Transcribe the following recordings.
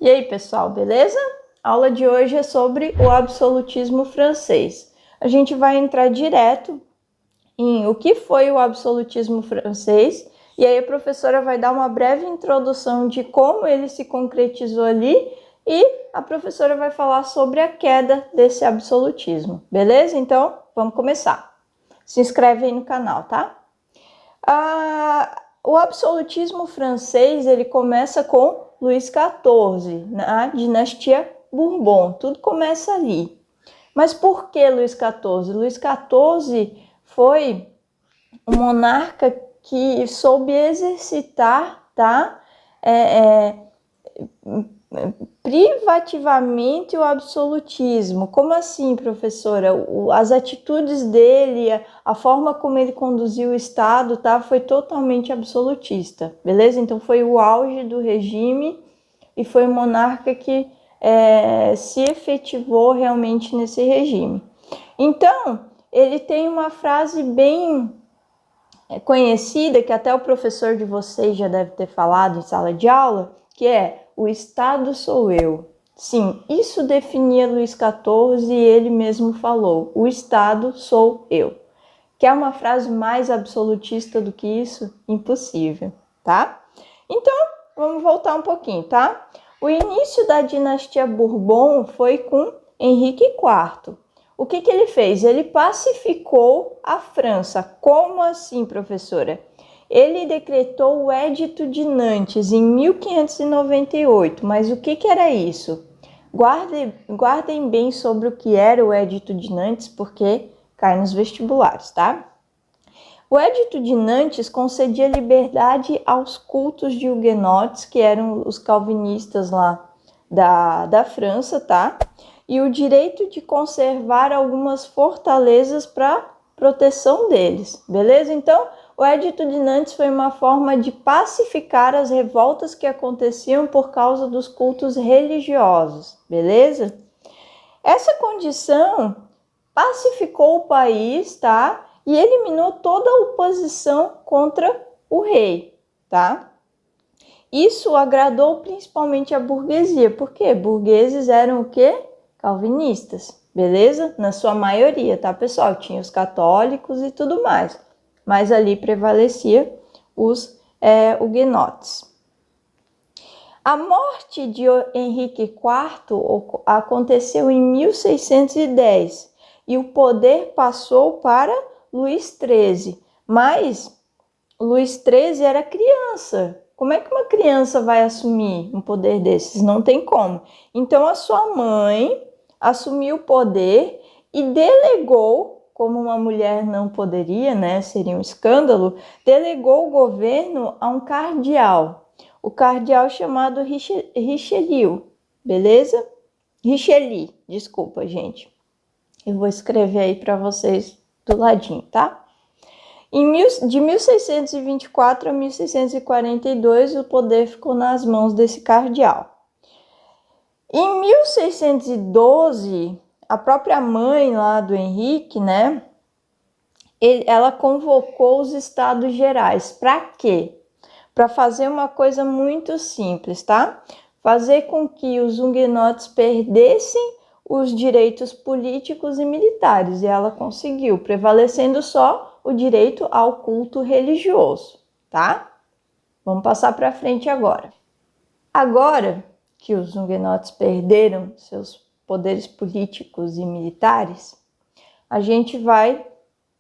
E aí, pessoal, beleza? A aula de hoje é sobre o absolutismo francês. A gente vai entrar direto em o que foi o absolutismo francês, e aí a professora vai dar uma breve introdução de como ele se concretizou ali, e a professora vai falar sobre a queda desse absolutismo, beleza? Então, vamos começar. Se inscreve aí no canal, tá? O absolutismo francês, ele começa com Luís XIV, na dinastia Bourbon, tudo começa ali. Mas por que Luís XIV? Luís XIV foi um monarca que soube exercitar, tá? Privativamente o absolutismo. Como assim, professora? As atitudes dele, a forma como ele conduziu o Estado, tá? Foi totalmente absolutista, beleza? Então foi o auge do regime e foi o monarca que se efetivou realmente nesse regime. Então, ele tem uma frase bem conhecida, que até o professor de vocês já deve ter falado em sala de aula, que é: o Estado sou eu. Sim, isso definia Luís XIV e ele mesmo falou: o Estado sou eu. Quer uma frase mais absolutista do que isso? Impossível, tá? Então, vamos voltar um pouquinho, tá? O início da dinastia Bourbon foi com Henrique IV. O que ele fez? Ele pacificou a França. Como assim, professora? Ele decretou o Edito de Nantes em 1598. Mas o que era isso? Guardem bem sobre o que era o Edito de Nantes, porque cai nos vestibulares, tá? O Edito de Nantes concedia liberdade aos cultos de huguenotes, que eram os calvinistas lá da França, tá? E o direito de conservar algumas fortalezas para proteção deles, beleza? Então, o Edito de Nantes foi uma forma de pacificar as revoltas que aconteciam por causa dos cultos religiosos, beleza? Essa condição pacificou o país, tá? E eliminou toda a oposição contra o rei, tá? Isso agradou principalmente a burguesia, porque burgueses eram o quê? Calvinistas, beleza? Na sua maioria, tá, pessoal? Tinha os católicos e tudo mais, mas ali prevalecia os huguenotes. A morte de Henrique IV aconteceu em 1610 e o poder passou para Luís XIII, mas Luís XIII era criança. Como é que uma criança vai assumir um poder desses? Não tem como. Então a sua mãe assumiu o poder e delegou, como uma mulher não poderia, né? Seria um escândalo, delegou o governo a um cardeal. O cardeal chamado Richelieu, beleza? Richelieu, desculpa, gente. Eu vou escrever aí para vocês do ladinho, tá? De 1624 a 1642, o poder ficou nas mãos desse cardeal. Em 1612, a própria mãe lá do Henrique, né? Ela convocou os Estados Gerais. Para quê? Para fazer uma coisa muito simples, tá? Fazer com que os huguenotes perdessem os direitos políticos e militares, e ela conseguiu, prevalecendo só o direito ao culto religioso, tá? Vamos passar para frente agora. Agora que os huguenotes perderam seus poderes políticos e militares, a gente vai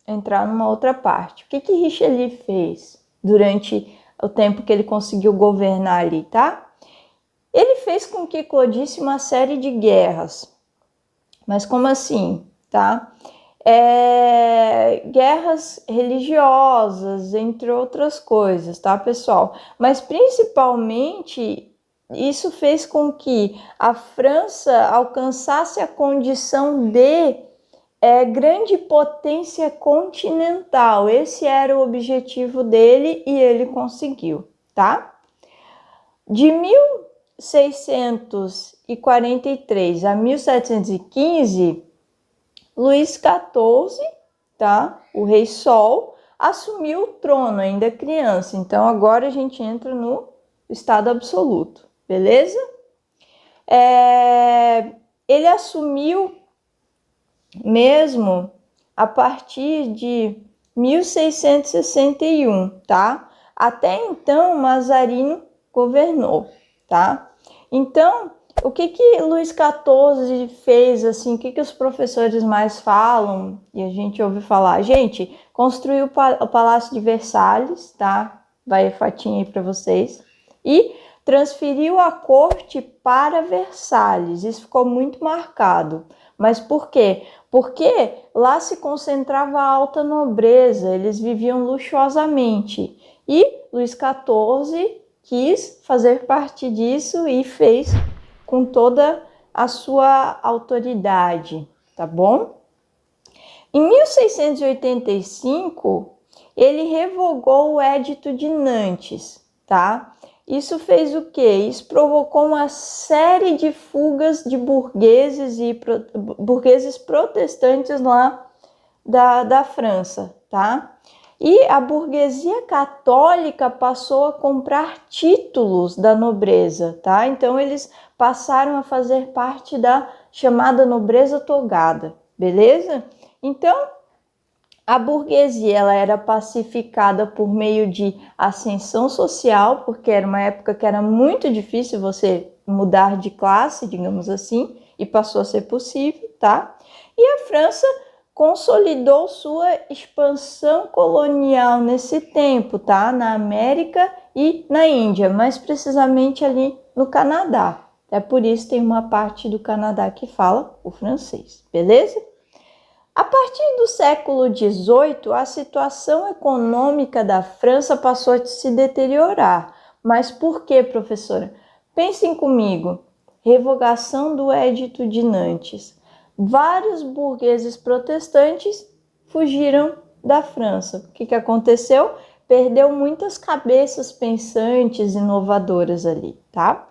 entrar numa outra parte. O que Richelieu fez durante o tempo que ele conseguiu governar ali, tá? Ele fez com que eclodisse uma série de guerras. Mas como assim, tá? Guerras religiosas, entre outras coisas, tá, pessoal? Mas principalmente isso fez com que a França alcançasse a condição de grande potência continental. Esse era o objetivo dele e ele conseguiu, tá? De 1643 a 1715, Luís XIV, tá? O Rei Sol, assumiu o trono, ainda criança. Então agora a gente entra no estado absoluto, beleza? Ele assumiu mesmo a partir de 1661, tá? Até então, Mazarino governou, tá? Então, o que Luís XIV fez, assim, o que os professores mais falam, e a gente ouve falar? Gente, construiu o Palácio de Versalhes, tá? Vai a fotinha aí para vocês. E transferiu a corte para Versalhes. Isso ficou muito marcado. Mas por quê? Porque lá se concentrava a alta nobreza, eles viviam luxuosamente. E Luís XIV quis fazer parte disso e fez com toda a sua autoridade, tá bom? Em 1685, ele revogou o Edito de Nantes, tá? Isso fez o quê? Isso provocou uma série de fugas de burgueses protestantes lá da França, tá? E a burguesia católica passou a comprar títulos da nobreza, tá? Então eles passaram a fazer parte da chamada nobreza togada, beleza? Então, a burguesia ela era pacificada por meio de ascensão social, porque era uma época que era muito difícil você mudar de classe, digamos assim, e passou a ser possível, tá? E a França consolidou sua expansão colonial nesse tempo, tá? Na América e na Índia, mais precisamente ali no Canadá. É por isso que tem uma parte do Canadá que fala o francês, beleza? A partir do século XVIII, a situação econômica da França passou a se deteriorar. Mas por quê, professora? Pensem comigo. Revogação do Edito de Nantes. Vários burgueses protestantes fugiram da França. O que aconteceu? Perdeu muitas cabeças pensantes, inovadoras ali, tá?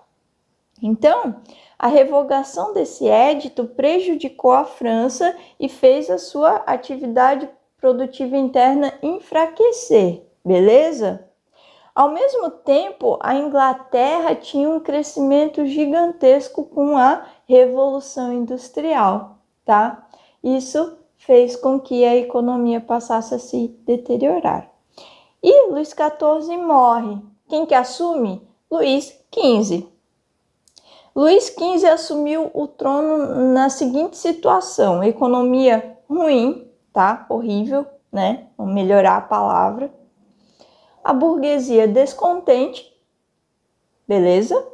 Então, a revogação desse édito prejudicou a França e fez a sua atividade produtiva interna enfraquecer, beleza? Ao mesmo tempo, a Inglaterra tinha um crescimento gigantesco com a Revolução Industrial, tá? Isso fez com que a economia passasse a se deteriorar. E Luís XIV morre. Quem que assume? Luís XV. Luís XV assumiu o trono na seguinte situação: economia ruim, tá? Horrível, né? Vamos melhorar a palavra. A burguesia descontente, beleza?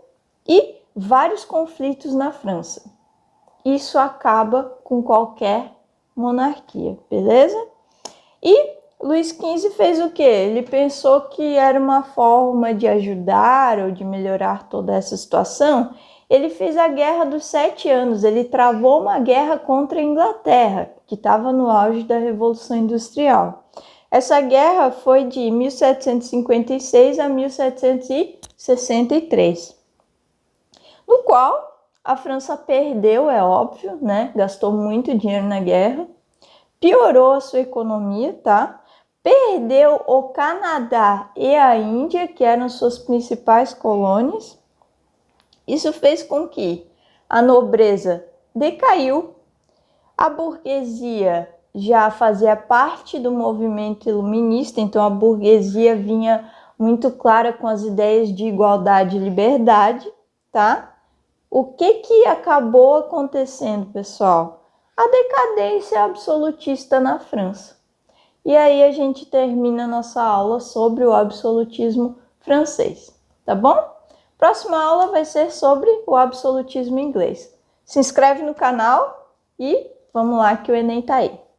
E vários conflitos na França. Isso acaba com qualquer monarquia, beleza? E Luís XV fez o quê? Ele pensou que era uma forma de ajudar ou de melhorar toda essa situação. Ele fez a Guerra dos 7 Anos, ele travou uma guerra contra a Inglaterra, que estava no auge da Revolução Industrial. Essa guerra foi de 1756 a 1763, no qual a França perdeu, é óbvio, né? Gastou muito dinheiro na guerra, piorou a sua economia, tá? Perdeu o Canadá e a Índia, que eram suas principais colônias. Isso fez com que a nobreza decaiu, a burguesia já fazia parte do movimento iluminista, então a burguesia vinha muito clara com as ideias de igualdade e liberdade, tá? O que acabou acontecendo, pessoal? A decadência absolutista na França. E aí a gente termina nossa aula sobre o absolutismo francês, tá bom? Próxima aula vai ser sobre o absolutismo inglês. Se inscreve no canal e vamos lá que o Enem tá aí.